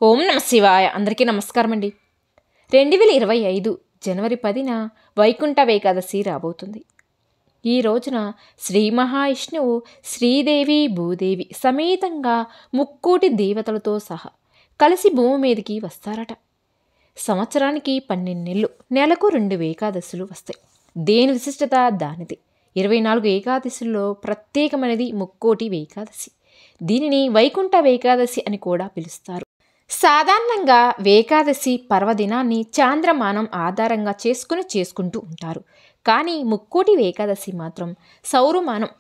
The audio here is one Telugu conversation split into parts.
ఓం నమ శివాయ. అందరికీ నమస్కారం అండి. 2025 జనవరి 10న వైకుంఠ ఏకాదశి రాబోతుంది. ఈ రోజున శ్రీ మహావిష్ణువు శ్రీదేవి భూదేవి సమేతంగా ముక్కోటి దేవతలతో సహా కలిసి భూమి మీదకి వస్తారట. సంవత్సరానికి 12 నెలలు, నెలకు 2 ఏకాదశులు వస్తాయి. దేని విశిష్టత దానిది. 24 ఏకాదశుల్లో ప్రత్యేకమైనది ముక్కోటి ఏకాదశి. దీనిని వైకుంఠ ఏకాదశి అని కూడా పిలుస్తారు. సాధారణంగా ఏకాదశి పర్వదినాన్ని చాంద్రమానం ఆధారంగా చేసుకుంటూ ఉంటారు. కానీ ముక్కోటి ఏకాదశి మాత్రం సౌరమానం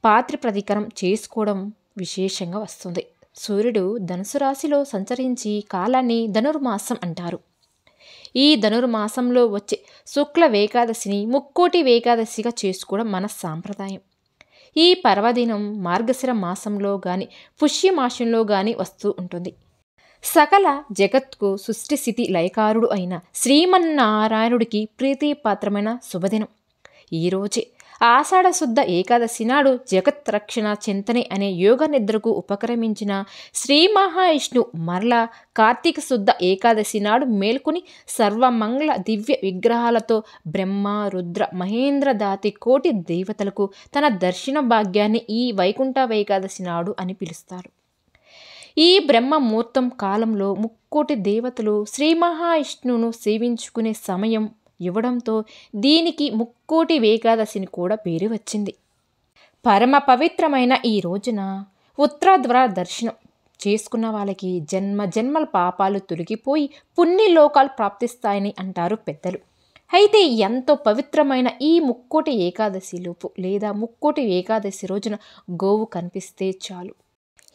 ప్రాతిపదికన చేసుకోవడం విశేషంగా వస్తుంది. సూర్యుడు ధనుసు రాశిలో సంచరించి కాలాన్ని ధనుర్మాసం అంటారు. ఈ ధనుర్మాసంలో వచ్చే శుక్ల ఏకాదశిని ముక్కోటి ఏకాదశిగా చేసుకోవడం మన సాంప్రదాయం. ఈ పర్వదినం మార్గశిర మాసంలో కానీ పుష్యమాసంలో కానీ వస్తూ ఉంటుంది. సకల జగత్కు సృష్టి స్థితి లయకారుడు అయిన శ్రీమన్నారాయణుడికి ప్రీతిపాత్రమైన శుభదినం ఈరోజే. ఆషాఢ శుద్ధ ఏకాదశి నాడు జగత్ రక్షణ చింతనే అనే యోగ నిద్రకు ఉపక్రమించిన శ్రీ మహావిష్ణు మరలా కార్తీక శుద్ధ ఏకాదశి నాడు మేల్కొని సర్వమంగళ దివ్య విగ్రహాలతో బ్రహ్మ రుద్ర మహేంద్ర దాతి కోటి దేవతలకు తన దర్శన భాగ్యాన్ని ఈ వైకుంఠ ఏకాదశి నాడు అని పిలుస్తారు. ఈ బ్రహ్మముహూర్తం కాలంలో ముక్కోటి దేవతలు శ్రీ మహావిష్ణువును సేవించుకునే సమయం ఇవ్వడంతో దీనికి ముక్కోటి ఏకాదశిని కూడా పేరు వచ్చింది. పరమ పవిత్రమైన ఈ రోజున ఉత్తరద్వార దర్శనం చేసుకున్న వాళ్ళకి జన్మల పాపాలు తొలగిపోయి పుణ్యలోకాలు ప్రాప్తిస్తాయని అంటారు పెద్దలు. అయితే ఎంతో పవిత్రమైన ఈ ముక్కోటి ఏకాదశి లోపు లేదా ముక్కోటి ఏకాదశి రోజున గోవు కనిపిస్తే చాలు.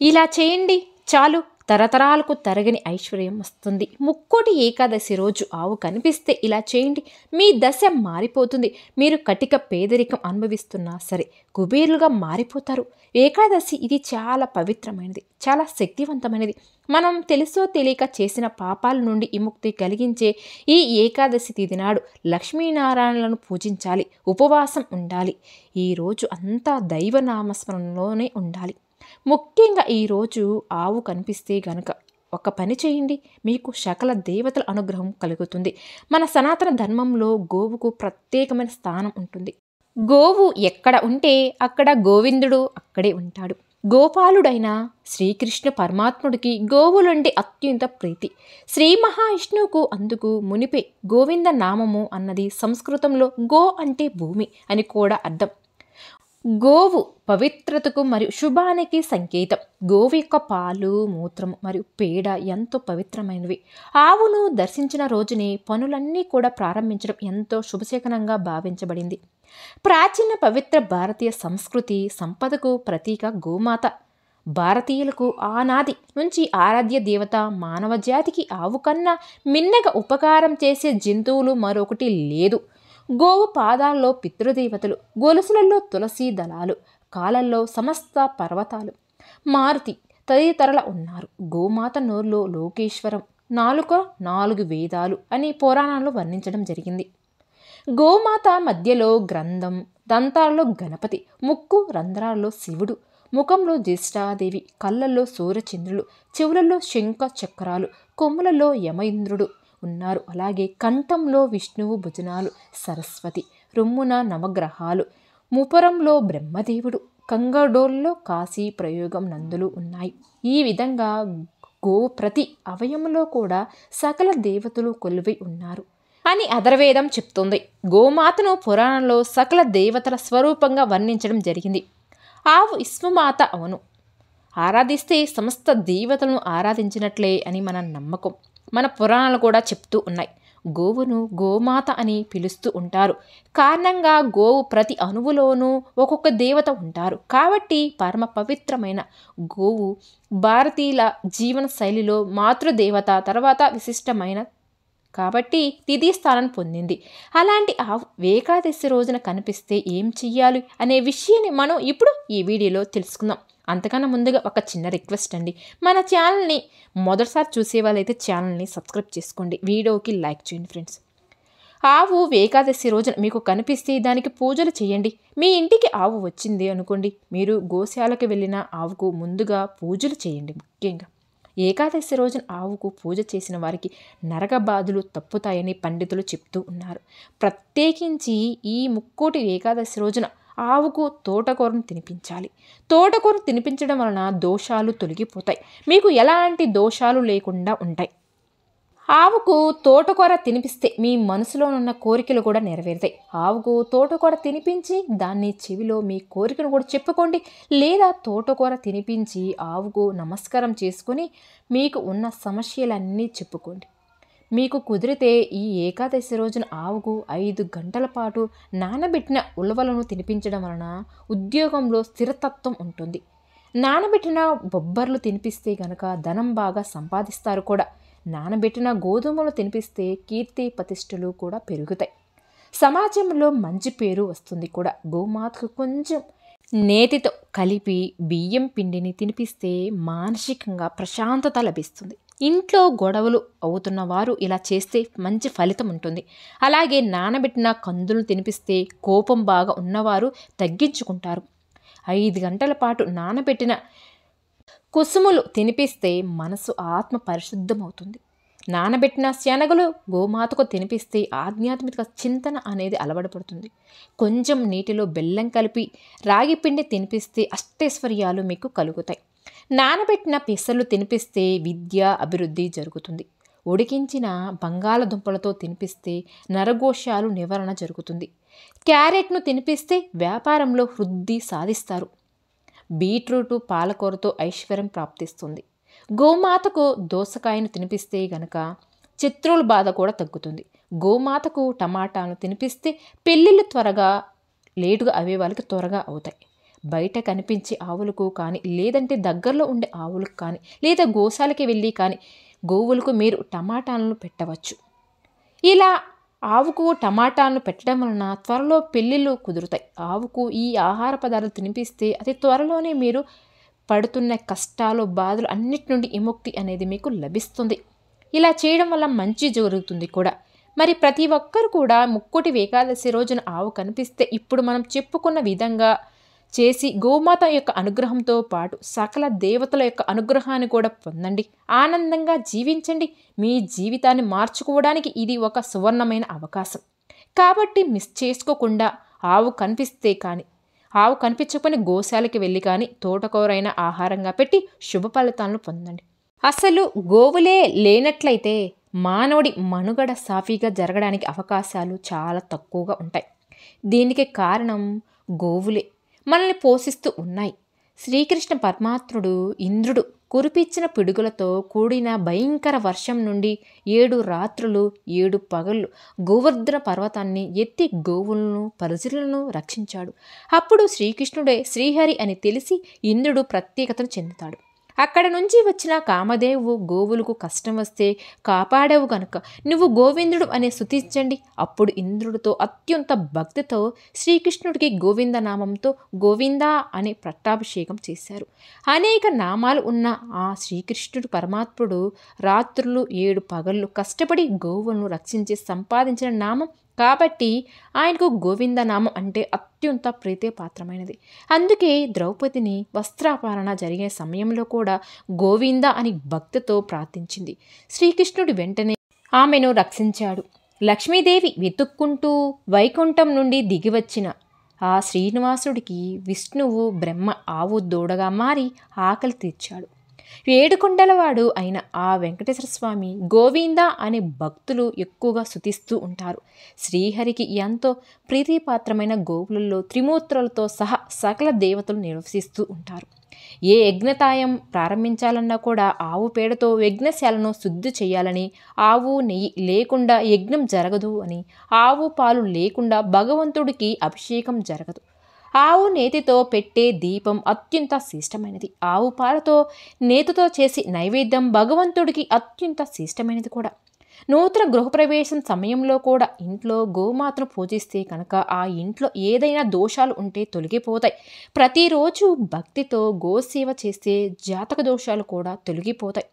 ఇలా చేయండి చాలు, తరతరాలకు తరగని ఐశ్వర్యం వస్తుంది. ముక్కోటి ఏకాదశి రోజు ఆవు కనిపిస్తే ఇలా చేయండి, మీ దశ మారిపోతుంది. మీరు కటిక పేదరికం అనుభవిస్తున్నా సరే కుబేరులుగా మారిపోతారు. ఏకాదశి ఇది చాలా పవిత్రమైనది, చాలా శక్తివంతమైనది. మనం తెలుసో తెలియక చేసిన పాపాల నుండి విముక్తి కలిగించే ఈ ఏకాదశి తిథి నాడు లక్ష్మీనారాయణలను పూజించాలి, ఉపవాసం ఉండాలి. ఈరోజు అంతా దైవనామస్మరణలోనే ఉండాలి. ముఖ్యంగా ఈరోజు ఆవు కనిపిస్తే గనక ఒక పని చేయండి, మీకు సకల దేవతల అనుగ్రహం కలుగుతుంది. మన సనాతన ధర్మంలో గోవుకు ప్రత్యేకమైన స్థానం ఉంటుంది. గోవు ఎక్కడ ఉంటే అక్కడ గోవిందుడు అక్కడే ఉంటాడు. గోపాలుడైన శ్రీకృష్ణ పరమాత్ముడికి గోవులుండే అత్యంత ప్రీతి. శ్రీ మహావిష్ణువుకు అందుకు మునిపే గోవింద నామము అన్నది సంస్కృతంలో గో అంటే భూమి అని కూడా అర్థం. గోవు పవిత్రతకు మరియు శుభానికి సంకేతం. గోవు యొక్క పాలు, మూత్రము మరియు పేడ ఎంతో పవిత్రమైనవి. ఆవును దర్శించిన రోజునే పనులన్నీ కూడా ప్రారంభించడం ఎంతో శుభశకనంగా భావించబడింది. ప్రాచీన పవిత్ర భారతీయ సంస్కృతి సంపదకు ప్రతీక గోమాత. భారతీయులకు ఆనాది నుంచి ఆరాధ్య దేవత. మానవ జాతికి ఆవు కన్నా మిన్నగా ఉపకారం చేసే జంతువులు మరొకటి లేదు. గోవు పాదాల్లో పితృదేవతలు, గొలుసులలో తులసి దళాలు, కాలల్లో సమస్త పర్వతాలు, మారుతి తదితరుల ఉన్నారు. గోమాత నోరులో లోకేశ్వరం, నాలుక 4 వేదాలు అని పురాణాల్లో వర్ణించడం జరిగింది. గోమాత మధ్యలో గ్రంథం, దంతాల్లో గణపతి, ముక్కు రంధ్రాల్లో శివుడు, ముఖంలో జ్యేష్ఠాదేవి, కళ్ళల్లో సూర్యచంద్రులు, చెవులలో శంఖ చక్రాలు, కొమ్ములలో యమఇంద్రుడు ఉన్నారు. అలాగే కంఠంలో విష్ణువు, భుజనాలు సరస్వతి, రొమ్మున నవగ్రహాలు, ముపురంలో బ్రహ్మదేవుడు, కంగడోల్లో కాశీ ప్రయోగం నందులు ఉన్నాయి. ఈ విధంగా గోవు ప్రతి అవయములో కూడా సకల దేవతలు కొలువై ఉన్నారు అని అథర్వవేదం చెప్తుంది. గోమాతను పురాణంలో సకల దేవతల స్వరూపంగా వర్ణించడం జరిగింది. ఆవు విశ్వమాత అవును, ఆరాధిస్తే సమస్త దేవతలను ఆరాధించినట్లే అని మన నమ్మకం. మన పురాణాలు కూడా చెప్తూ ఉన్నాయి. గోవును గోమాత అని పిలుస్తూ ఉంటారు. కారణంగా గోవు ప్రతి అణువులోనూ ఒక్కొక్క దేవత ఉంటారు. కాబట్టి పరమ పవిత్రమైన గోవు భారతీయుల జీవన శైలిలో మాతృదేవత తర్వాత విశిష్టమైన కాబట్టి తిథి స్థానం పొందింది. అలాంటి ఆవు ఏకాదశి రోజున కనిపిస్తే ఏం చెయ్యాలి అనే విషయాన్ని మనం ఇప్పుడు ఈ వీడియోలో తెలుసుకుందాం. అంతకన్నా ముందుగా ఒక చిన్న రిక్వెస్ట్ అండి, మన ఛానల్ని మొదటిసారి చూసే వాళ్ళైతే ఛానల్ని సబ్స్క్రైబ్ చేసుకోండి, వీడియోకి లైక్ చేయండి ఫ్రెండ్స్. ఆవు ఏకాదశి రోజున మీకు కనిపిస్తే దానికి పూజలు చేయండి. మీ ఇంటికి ఆవు వచ్చింది అనుకోండి, మీరు గోశాలకు వెళ్ళిన ఆవుకు ముందుగా పూజలు చేయండి. ముఖ్యంగా ఏకాదశి రోజున ఆవుకు పూజ చేసిన వారికి నరక బాధలు తప్పుతాయని పండితులు చెప్తూ ఉన్నారు. ప్రత్యేకించి ఈ ముక్కోటి ఏకాదశి రోజున ఆవుకు తోటకూరను తినిపించాలి. తోటకూర తినిపించడం వలన దోషాలు తొలగిపోతాయి, మీకు ఎలాంటి దోషాలు లేకుండా ఉంటాయి. ఆవుకు తోటకూర తినిపిస్తే మీ మనసులోనున్న కోరికలు కూడా నెరవేరుతాయి. ఆవుకు తోటకూర తినిపించి దాన్ని చెవిలో మీ కోరికను కూడా చెప్పుకోండి, లేదా తోటకూర తినిపించి ఆవుకు నమస్కారం చేసుకొని మీకు ఉన్న సమస్యలన్నీ చెప్పుకోండి. మీకు కుదిరితే ఈ ఏకాదశి రోజున ఆవుకు 5 గంటల పాటు నానబెట్టిన ఉలవలను తినిపించడం వలన ఉద్యోగంలో స్థిరతత్వం ఉంటుంది. నానబెట్టిన బొబ్బర్లు తినిపిస్తే గనక ధనం బాగా సంపాదిస్తారు కూడా. నానబెట్టిన గోధుమలు తినిపిస్తే కీర్తి ప్రతిష్టలు కూడా పెరుగుతాయి, సమాజంలో మంచి పేరు వస్తుంది కూడా. గోమాతకు కొంచెం నేతితో కలిపి బియ్యం పిండిని తినిపిస్తే మానసికంగా ప్రశాంతత లభిస్తుంది. ఇంట్లో గొడవలు అవుతున్న వారు ఇలా చేస్తే మంచి ఫలితం ఉంటుంది. అలాగే నానబెట్టిన కందులు తినిపిస్తే కోపం బాగా ఉన్నవారు తగ్గించుకుంటారు. 5 గంటల పాటు నానబెట్టిన కుసుములు తినిపిస్తే మనసు ఆత్మ పరిశుద్ధమవుతుంది. నానబెట్టిన శనగలు గోమాతకు తినిపిస్తే ఆధ్యాత్మిక చింతన అనేది అలవడపడుతుంది. కొంచెం నీటిలో బెల్లం కలిపి రాగి పిండి తినిపిస్తే అష్టైశ్వర్యాలు మీకు కలుగుతాయి. నానబెట్టిన పెసలు తినిపిస్తే విద్య అభివృద్ధి జరుగుతుంది. ఉడికించిన బంగాళదుంపలతో తినిపిస్తే నరఘోషాలు నివారణ జరుగుతుంది. క్యారెట్ను తినిపిస్తే వ్యాపారంలో వృద్ధి సాధిస్తారు. బీట్రూటు పాలకూరతో ఐశ్వర్యం ప్రాప్తిస్తుంది. గోమాతకు దోసకాయను తినిపిస్తే గనక శత్రువుల బాధ కూడా తగ్గుతుంది. గోమాతకు టమాటాను తినిపిస్తే పెళ్ళిళ్ళు లేటుగా అవే వాళ్ళకి త్వరగా అవుతాయి. బయట కనిపించే ఆవులకు కానీ, లేదంటే దగ్గరలో ఉండే ఆవులకు కానీ, లేదా గోశాలకి వెళ్ళి కానీ గోవులకు మీరు టమాటాలను పెట్టవచ్చు. ఇలా ఆవుకు టమాటాలను పెట్టడం వలన త్వరలో పెళ్ళిళ్ళు కుదురుతాయి. ఆవుకు ఈ ఆహార పదార్థాలు తినిపిస్తే అతి త్వరలోనే మీరు పడుతున్న కష్టాలు బాధలు అన్నిటి నుండి విముక్తి అనేది మీకు లభిస్తుంది. ఇలా చేయడం వల్ల మంచి జరుగుతుంది కూడా. మరి ప్రతి ఒక్కరు కూడా ముక్కోటి ఏకాదశి రోజున ఆవు కనిపిస్తే ఇప్పుడు మనం చెప్పుకున్న విధంగా చేసి గోమాత యొక్క అనుగ్రహంతో పాటు సకల దేవతల యొక్క అనుగ్రహాన్ని కూడా పొందండి. ఆనందంగా జీవించండి. మీ జీవితాన్ని మార్చుకోవడానికి ఇది ఒక సువర్ణమైన అవకాశం. కాబట్టి మిస్ చేసుకోకుండా ఆవు కనిపించకపోయిన గోశాలకి వెళ్ళి కానీ తోటకూరైన ఆహారంగా పెట్టి శుభ ఫలితాలను పొందండి. అసలు గోవులే లేనట్లయితే మానవుడి మనుగడ సాఫీగా జరగడానికి అవకాశాలు చాలా తక్కువగా ఉంటాయి. దీనికి కారణం గోవులే మనల్ని పోషిస్తూ ఉన్నాయి. శ్రీకృష్ణ పరమాత్ముడు ఇంద్రుడు కురిపించిన పిడుగులతో కూడిన భయంకర వర్షం నుండి 7 రాత్రులు 7 పగళ్ళు గోవర్ధన పర్వతాన్ని ఎత్తి గోవులను ప్రజలను రక్షించాడు. అప్పుడు శ్రీకృష్ణుడే శ్రీహరి అని తెలిసి ఇంద్రుడు ప్రత్యేకతను చెందుతాడు. అక్కడ నుంచి వచ్చిన కామదేవు గోవులకు కష్టం వస్తే కాపాడావు గనుక నువ్వు గోవిందుడు అనే స్తుతించండి. అప్పుడు ఇంద్రుడితో అత్యంత భక్తితో శ్రీకృష్ణుడికి గోవింద నామంతో గోవిందా అనే పట్టాభిషేకం చేశారు. అనేక నామాలు ఉన్న ఆ శ్రీకృష్ణుడు పరమాత్ముడు రాత్రులు 7 పగళ్ళు కష్టపడి గోవులను రక్షించి సంపాదించిన నామం కాబట్టి ఆయనకు గోవిందనామం అంటే అత్యంత ప్రీతిపాత్రమైనది. అందుకే ద్రౌపదిని వస్త్రాపహరణ జరిగే సమయంలో కూడా గోవింద అని భక్తితో ప్రార్థించింది. శ్రీకృష్ణుడు వెంటనే ఆమెను రక్షించాడు. లక్ష్మీదేవి వెతుక్కుంటూ వైకుంఠం నుండి దిగివచ్చిన ఆ శ్రీనివాసుడికి విష్ణువు బ్రహ్మ ఆవు దూడగా మారి ఆకలి తీర్చాడు. ఏడుకొండలవాడు అయిన ఆ వెంకటేశ్వర స్వామి గోవింద అనే భక్తులు ఎక్కువగా స్తుతిస్తూ ఉంటారు. శ్రీహరికి ఎంతో ప్రీతిపాత్రమైన గోవులలో త్రిమూర్తులతో సహా సకల దేవతలు నివసిస్తూ ఉంటారు. ఏ యజ్ఞతాయం ప్రారంభించాలన్నా కూడా ఆవు పేడతో యజ్ఞశాలను శుద్ధి చేయాలని, ఆవు నెయ్యి లేకుండా యజ్ఞం జరగదు అని, ఆవు పాలు లేకుండా భగవంతుడికి అభిషేకం జరగదు. ఆవు నేతితో పెట్టే దీపం అత్యంత శ్రేష్టమైనది. ఆవు పాలతో నేతితో చేసి నైవేద్యం భగవంతుడికి అత్యంత శ్రేష్టమైనది కూడా. నూతన గృహప్రవేశం సమయంలో కూడా ఇంట్లో గోమాతను పూజిస్తే కనుక ఆ ఇంట్లో ఏదైనా దోషాలు ఉంటే తొలగిపోతాయి. ప్రతిరోజు భక్తితో గోసేవ చేస్తే జాతక దోషాలు కూడా తొలగిపోతాయి,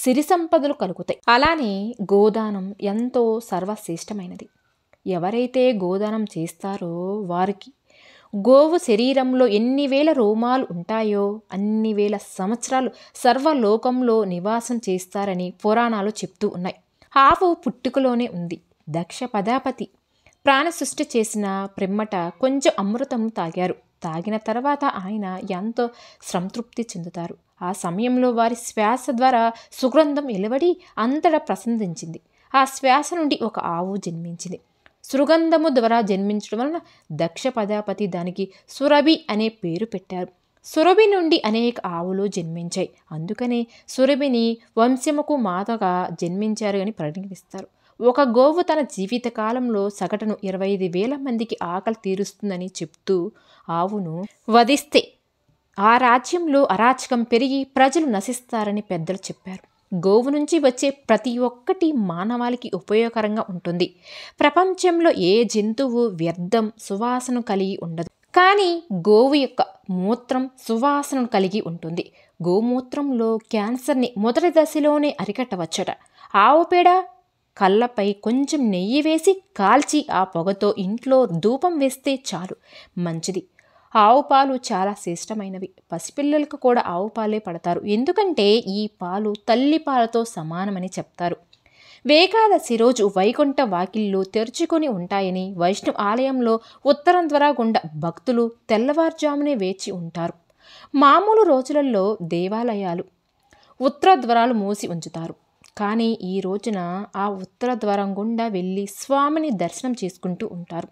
సిరి సంపదలు కలుగుతాయి. అలానే గోదానం ఎంతో సర్వశ్రేష్టమైనది. ఎవరైతే గోదానం చేస్తారో వారికి గోవు శరీరంలో ఎన్ని వేల రోమాలు ఉంటాయో అన్ని వేల సంవత్సరాలు సర్వలోకంలో నివాసం చేస్తారని పురాణాలు చెప్తూ ఉన్నాయి. ఆవు పుట్టుకలోనే ఉంది. దక్ష ప్రజాపతి ప్రాణసృష్టి చేసిన పిమ్మట కొంచెం అమృతం తాగారు. తాగిన తర్వాత ఆయన ఎంతో సంతృప్తి చెందుతారు. ఆ సమయంలో వారి శ్వాస ద్వారా సుగంధం వెలువడి అంతటా ప్రసందించింది. ఆ శ్వాస నుండి ఒక ఆవు జన్మించింది. సుగంధము ద్వారా జన్మించడం వలన దక్ష ప్రజాపతి దానికి సురభి అనే పేరు పెట్టారు. సురభి నుండి అనేక ఆవులు జన్మించాయి. అందుకనే సురభిని వంశముకు మాతగా జన్మించారు అని పరిగణిస్తారు. ఒక గోవు తన జీవితకాలంలో సగటును 25,000 మందికి ఆకలి తీరుస్తుందని చెప్తూ ఆవును వధిస్తే ఆ రాజ్యంలో అరాచకం పెరిగి ప్రజలు నశిస్తారని పెద్దలు చెప్పారు. గోవు నుంచి వచ్చే ప్రతి ఒక్కటి మానవాళికి ఉపయోగకరంగా ఉంటుంది. ప్రపంచంలో ఏ జంతువు వ్యర్థం సువాసన కలిగి ఉండదు. కానీ గోవు యొక్క మూత్రం సువాసనను కలిగి ఉంటుంది. గోమూత్రంలో క్యాన్సర్ని మొదటి దశలోనే అరికట్టవచ్చట. ఆవు పేడ కళ్ళపై కొంచెం నెయ్యి వేసి కాల్చి ఆ పొగతో ఇంట్లో ధూపం వేస్తే చాలు, మంచిది. ఆవు పాలు చాలా శ్రేష్టమైనవి. పసిపిల్లలకు కూడా ఆవు పాలే పడతారు. ఎందుకంటే ఈ పాలు తల్లి పాలతో సమానమని చెప్తారు. ఏకాదశి రోజు వైకుంఠ వాకిళ్ళు తెరుచుకొని ఉంటాయని వైష్ణవ ఆలయంలో ఉత్తరం ద్వారా గుండా భక్తులు తెల్లవారుజామునే వేచి ఉంటారు. మామూలు రోజులలో దేవాలయాలు ఉత్తర ద్వారాలు మూసి ఉంచుతారు. కానీ ఈ రోజున ఆ ఉత్తర ద్వారం గుండా వెళ్ళి స్వామిని దర్శనం చేసుకుంటూ ఉంటారు.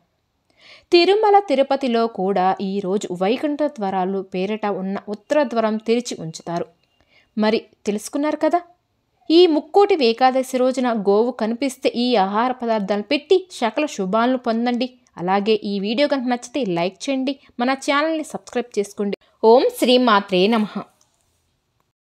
తిరుమల తిరుపతిలో కూడా ఈరోజు వైకుంఠ ద్వారాలు పేరిట ఉన్న ఉత్తర ద్వారం తెరిచి ఉంచుతారు. మరి తెలుసుకున్నారు కదా. ఈ ముక్కోటి ఏకాదశి రోజున గోవు కనిపిస్తే ఈ ఆహార పదార్థాలు పెట్టి సకల శుభాలను పొందండి. అలాగే ఈ వీడియో కనుక నచ్చితే లైక్ చేయండి. మన ఛానల్ని సబ్స్క్రైబ్ చేసుకోండి. ఓం శ్రీ మాత్రే నమః.